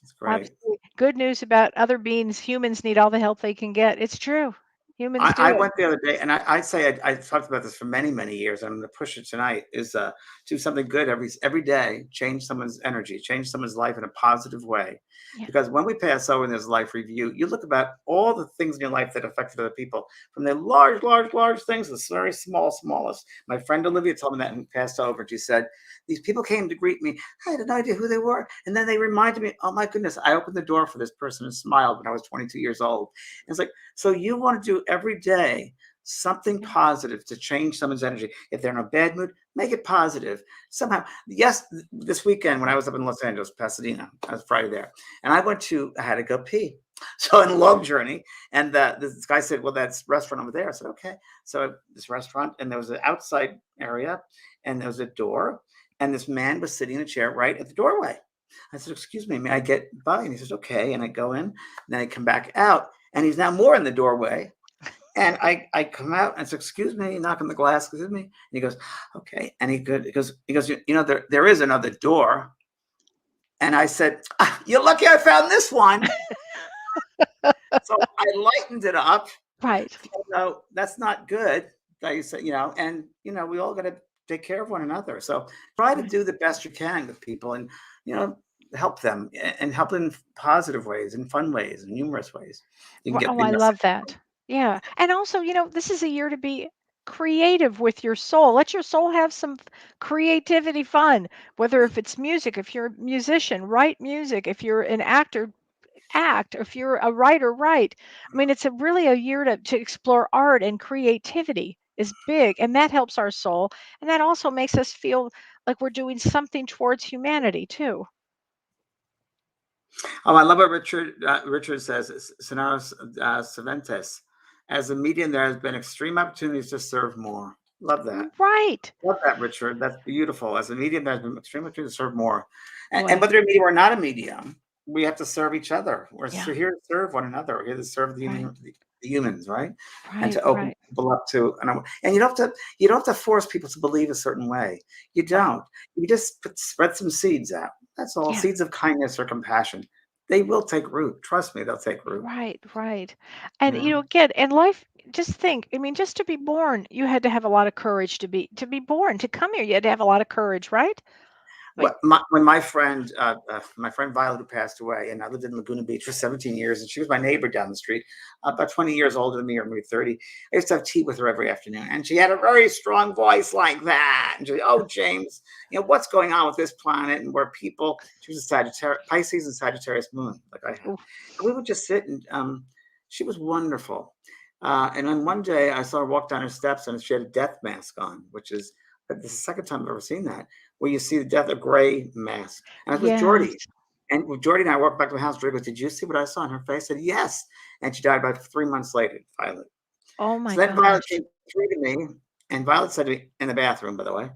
It's great. Absolutely. Good news about other beings. Humans need all the help they can get. It's true. Humans I do it. went the other day, and I'd say I talked about this for many, many years. And I'm going to push it tonight. Is do something good every day. Change someone's energy. Change someone's life in a positive way. Yeah. Because when we pass over in this life review, you look about all the things in your life that affected other people, from the large, large, large things to the very small, smallest. My friend Olivia told me that and passed over. And she said, "These people came to greet me. I had no idea who they were, and then they reminded me, oh my goodness, I opened the door for this person and smiled when I was 22 years old." And it's like, so you want to do every day something Yeah. positive to change someone's energy. If they're in a bad mood, make it positive somehow. Yes, this weekend when I was up in Los Angeles, Pasadena, I was Friday there, and I had to go pee. So in a long journey, and this guy said, "Well, that's restaurant over there." I said, "Okay." So this restaurant, and there was an outside area, and there was a door, and this man was sitting in a chair right at the doorway. I said, "Excuse me, may I get by?" And he says, "Okay." And I go in, and then I come back out, and he's now more in the doorway. And I come out and I said, "Excuse me," knock on the glass, "Excuse me." And he goes, "Okay." And he goes, there is another door. And I said, "You're lucky I found this one." So I lightened it up. Right. So that's not good. I said, and we all got to take care of one another. So try to Right. do the best you can with people, and help them, and help in positive ways, and fun ways, and numerous ways. You can get Oh, the I message. love that. Yeah. And also, this is a year to be creative with your soul. Let your soul have some creativity fun, whether if it's music, if you're a musician, write music. If you're an actor, act. If you're a writer, write. I mean, it's really a year to explore art, and creativity is big, and that helps our soul. And that also makes us feel like we're doing something towards humanity too. Oh, I love what Richard says. Sonaros Cervantes. As a medium, there has been extreme opportunities to serve more. Love that. Right. Love that, Richard. That's beautiful. As a medium, there has been extreme opportunity to serve more. And Boy. whether you're a medium or not a medium, we have to serve each other. We're Yeah. here to serve one another. We're here to serve Right. the humans, right? And Right. to open Right. people up to, and you don't have to force people to believe a certain way. You Right. don't. You just spread some seeds out. That's all. Yeah. Seeds of kindness or compassion. They will take root. Trust me, they'll take root. Right, right. You And know? again, in life, just think, I mean, just to be born, you had to have a lot of courage to be born, to come here, you had to have a lot of courage, right? Like, When my friend Violet, who passed away, and I lived in Laguna Beach for 17 years, and she was my neighbor down the street, about 20 years older than me, or maybe 30. I used to have tea with her every afternoon, and she had a very strong voice like that. And she, "Oh, James, what's going on with this planet, and where people?" She was a Sagittarius, Pisces, and Sagittarius moon, like I have. oof, And we would just sit, and she was wonderful. And then one day, I saw her walk down her steps, and she had a death mask on, which is this is the second time I've ever seen that, where you see the death, a gray mask. And I was with yes. Jordy. And with Jordy and I walked back to the house. Jordy goes, "Did you see what I saw on her face?" I said, "Yes." And she died about 3 months later, Violet. Oh my So then Violet gosh. came through to me, and Violet said to me, in the bathroom, by the way,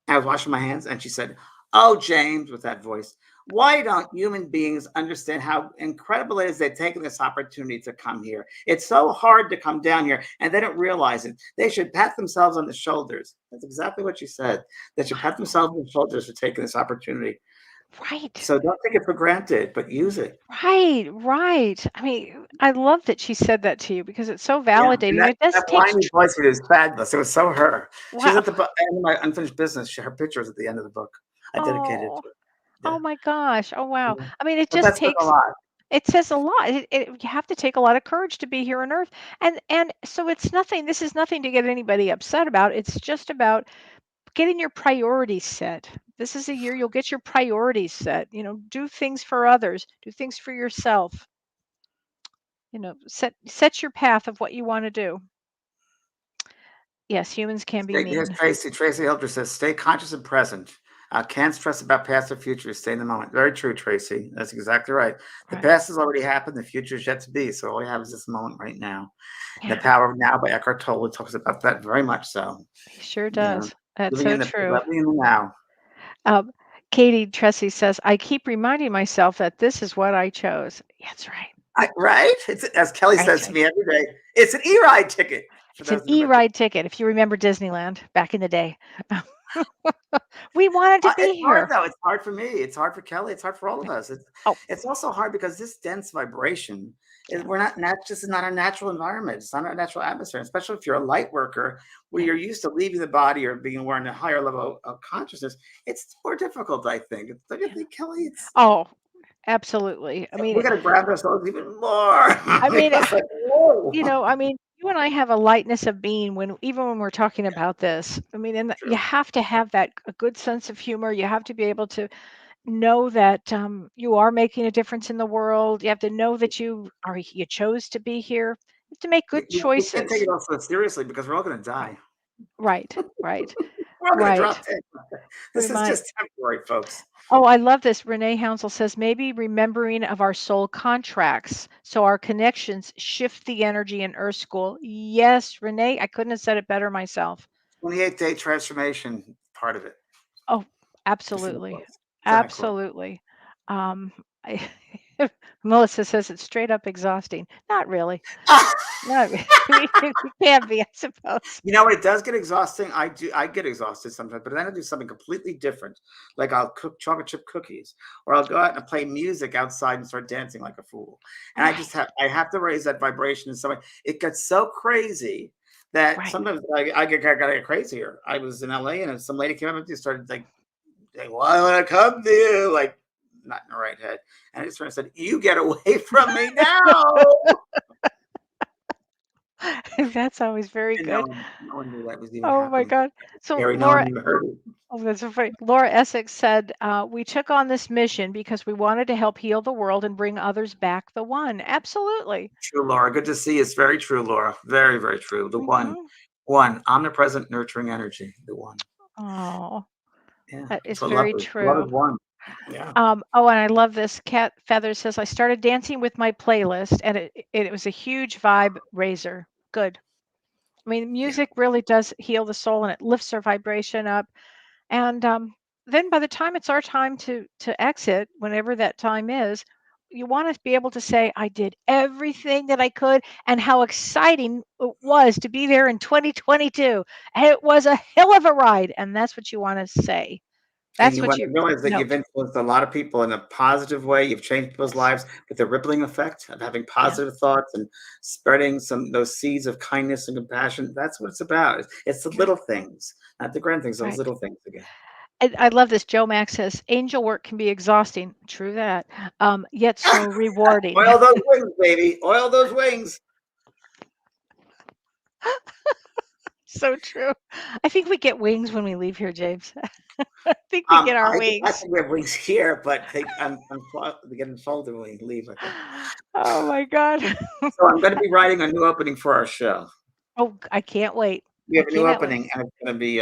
I was washing my hands, and she said, "Oh, James," with that voice, "why don't human beings understand how incredible it is they've taken this opportunity to come here? It's so hard to come down here, and they don't realize it. They should pat themselves on the shoulders." That's exactly what she said. They should pat Wow. themselves on the shoulders for taking this opportunity. Right. So don't take it for granted, but use it. Right, right. I mean, I love that she said that to you because it's so Yeah, and validating. It does that take whiny voice was fabulous. It was so her. She's wow. at the end of my unfinished business. Her picture is at the end of the book. I dedicated it Oh, to her. oh Yeah, my gosh. Oh wow. yeah. I mean, it But just that says a takes lot. it says a lot. You have to take a lot of courage to be here on earth. And so it's nothing, this is nothing to get anybody upset about. It's just about getting your priorities set. This is a year you'll get your priorities set. Do things for others, do things for yourself. Set your path of what you want to do. Yes, humans can be Here's mean. Tracy. Tracy Hilder says, "Stay conscious and present. Can't stress about past or future. Stay in the moment." Very true, Tracy. That's exactly right. The Right. past has already happened. The future is yet to be. So all we have is this moment right now. And The Yeah, Power of Now by Eckhart Tolle talks about that very much. So, he sure you know, does. That's living so in the true. now. Um, Katie Tressie says, I keep reminding myself that this is what I chose. That's right. Right? It's, as Kellee That's says to right. me every day, it's an e-ride ticket. For It's an those that have been, e-ride ticket. If you remember Disneyland back in the day, we wanted to be it's hard here. though. It's hard for me. It's hard for Kellee. It's hard for all of us. Oh, It's also hard because this dense vibration is yeah, we're not just not our natural environment. It's not our natural atmosphere, especially if you're a light worker where yeah, you're used to leaving the body or being aware in a higher level of consciousness. It's more difficult, I think. Don't you yeah. think, Kellee? It's Oh, absolutely. we got to ground ourselves even more. I mean, It's like, whoa. you and I have a lightness of being even when we're talking about this. I mean, and you True. have to have that a good sense of humor. You have to be able to know that you are making a difference in the world. You have to know that you chose to be here. You have to make good We can't take choices. it all so seriously because we're all going to die. Right, right, We're all going to right. drop dead. This is Remind. just temporary, folks. Oh, I love this. Renee Hounsel says maybe remembering of our soul contracts, so our connections shift the energy in Earth School. Yes, Renee, I couldn't have said it better myself. 28-day transformation, part of it. Oh, It's in the absolutely. course. It's in the course. Absolutely. I Melissa says it's straight up exhausting. Not really. Not really. It can be, I suppose. You know what? It does get exhausting. I get exhausted sometimes, but then I do something completely different. Like I'll cook chocolate chip cookies, or I'll go out and play music outside and start dancing like a fool. And Right, I have to raise that vibration in some way. It gets so crazy that right. sometimes I get crazier. I was in LA and some lady came up to me and started like, "Well, I want to come to you," like not in the right head. And I just turned and said, "You get away from me now." That's always very And good. no one knew that was even Oh my happening. God. So Scary. No one Laura, even heard it. oh, that's so funny. Laura Essex said, we took on this mission because we wanted to help heal the world and bring others back the one. Absolutely. True, Laura. Good to see you. It's very true, Laura. Very, very true. The Hmm. one omnipresent, nurturing energy. The one. Oh, Yeah, that that's is what love very is. Love true. is one. Yeah. Oh, and I love this. Cat Feather says, I started dancing with my playlist and it was a huge vibe raiser. Good. I mean, Yeah. music really does heal the soul and it lifts our vibration up. And then by the time it's our time to exit, whenever that time is, you want to be able to say, I did everything that I could, and how exciting it was to be there in 2022. And it was a hell of a ride. And that's what you want to say. And That's you what want to you realize that you've note. influenced a lot of people in a positive way. You've changed people's Yes. lives with the rippling effect of having Yeah. positive thoughts and spreading those seeds of kindness and compassion. That's what it's about. It's the Yeah. little things, not the grand things, those Right. little things again. I love this. Joe Max says, angel work can be exhausting. True that. Yet so rewarding. Oil those wings, baby. Oil those wings. So true. I think we get wings when we leave here, James. I think we get our I wings. think we have wings here, but they get unfolded when we leave, I think. Oh my God. So I'm going to be writing a new opening for our show. Oh, I can't wait. We I have a new cannot wait. opening, and it's going to be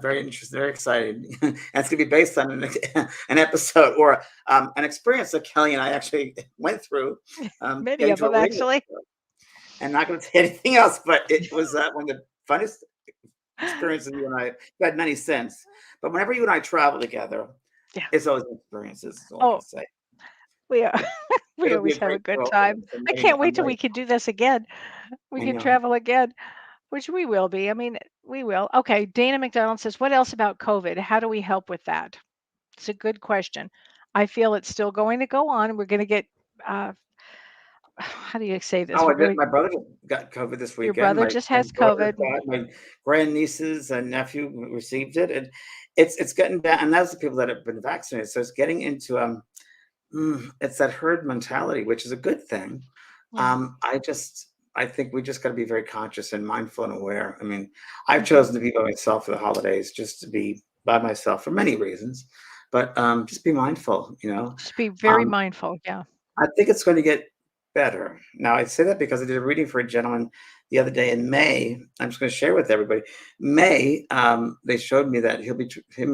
very interesting, very excited. And it's going to be based on an episode or an experience that Kellee and I actually went through Many getting of to a them, radio actually. show. And not going to say anything else, but it was one of the funnest experiences you and I have had many since. But whenever you and I travel together, Yeah. it's always experiences. That's all I Oh, can say. we are. We It'll be always a have a great good show. time. I can't I'm wait till we ready. can do this again. We I can know. travel again, which we will be. I mean, we will. Okay. Dana McDonald says, what else about COVID? How do we help with that? It's a good question. I feel it's still going to go on. We're going to get, how do you say this? Oh, We're going my brother got COVID this your weekend. brother My just has daughter COVID. got, my grandnieces and nephew received it, and it's getting bad. And that's the people that have been vaccinated. So it's getting into it's that herd mentality, which is a good thing. I think we just got to be very conscious and mindful and aware. I mean, I've chosen to be by myself for the holidays, just to be by myself for many reasons, but just be mindful, Just be very mindful. Yeah. I think it's going to get better. Now, I say that because I did a reading for a gentleman the other day in May. I'm just going to share with everybody. May, they showed me that him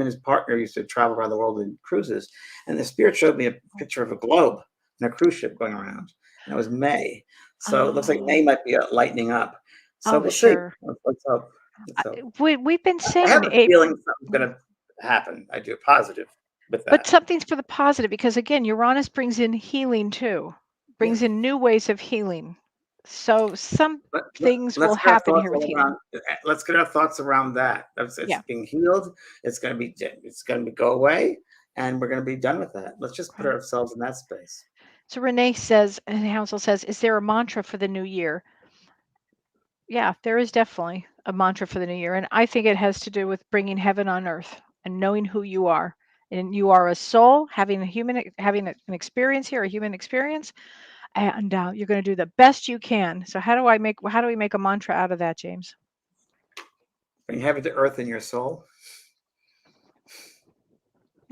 and his partner used to travel around the world in cruises, and the spirit showed me a picture of a globe and a cruise ship going around. And it was May, so it looks like May might be lightening up. So we'll sure. see. Let's hope. We've been I saying have a April, feeling something's going to happen. I do positive with that. but something's for the positive, because again, Uranus brings in healing too, brings in new ways of healing. So some things will happen here with healing. Let's get our thoughts around that. It's being healed. It's going to go away, and we're going to be done with that. Let's just put ourselves in that space. So Renee says, and Hansel says, is there a mantra for the new year? Yeah, there is definitely a mantra for the new year. And I think it has to do with bringing heaven on earth and knowing who you are. And you are a soul having an experience here, a human experience. And you're going to do the best you can. So how do we make a mantra out of that, James? Bring heaven to earth in your soul.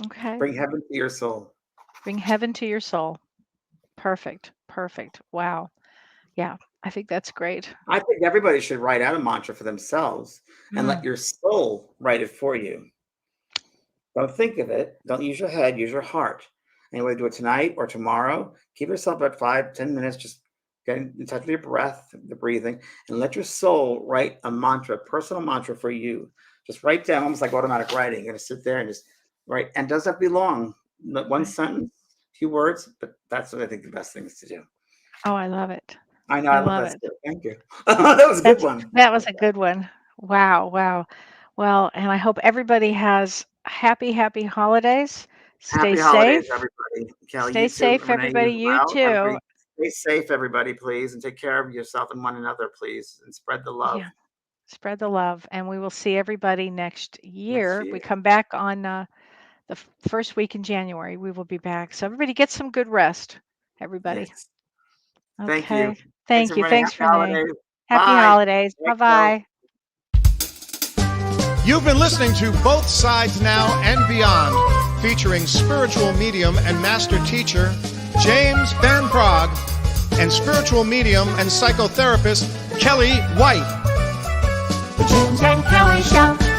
Okay. Bring heaven to your soul. Bring heaven to your soul. Perfect. Wow. Yeah, I think that's great. I think everybody should write out a mantra for themselves and let your soul write it for you. Don't think of it. Don't use your head. Use your heart. And you want to do it tonight or tomorrow. Keep yourself at 5-10 minutes. Just get in touch with your breath, the breathing, and let your soul write a mantra, personal mantra for you. Just write down, almost like automatic writing. You're going to sit there and just write. And it doesn't have to be long. One sentence, few words, but that's what I think the best thing is to do. Oh, I love it. I know. I love that. Thank you. That was a good one. That was a good one. Wow. Well, and I hope everybody has happy holidays. Stay safe. Holidays, everybody. Kellee, Stay safe, everybody. You too. Stay safe, everybody, please, and take care of yourself and one another, please, and spread the love. Yeah. Spread the love, and we will see everybody next year. We come back on the first week in January. We will be back. So everybody get some good rest, everybody. Yes. Okay. Thank you. Thank you. Thanks, Renee. Happy Bye. holidays. Bye-bye. You've been listening to Both Sides Now and Beyond, featuring spiritual medium and master teacher James Van Praagh and spiritual medium and psychotherapist Kellee White. The James and Kellee Show.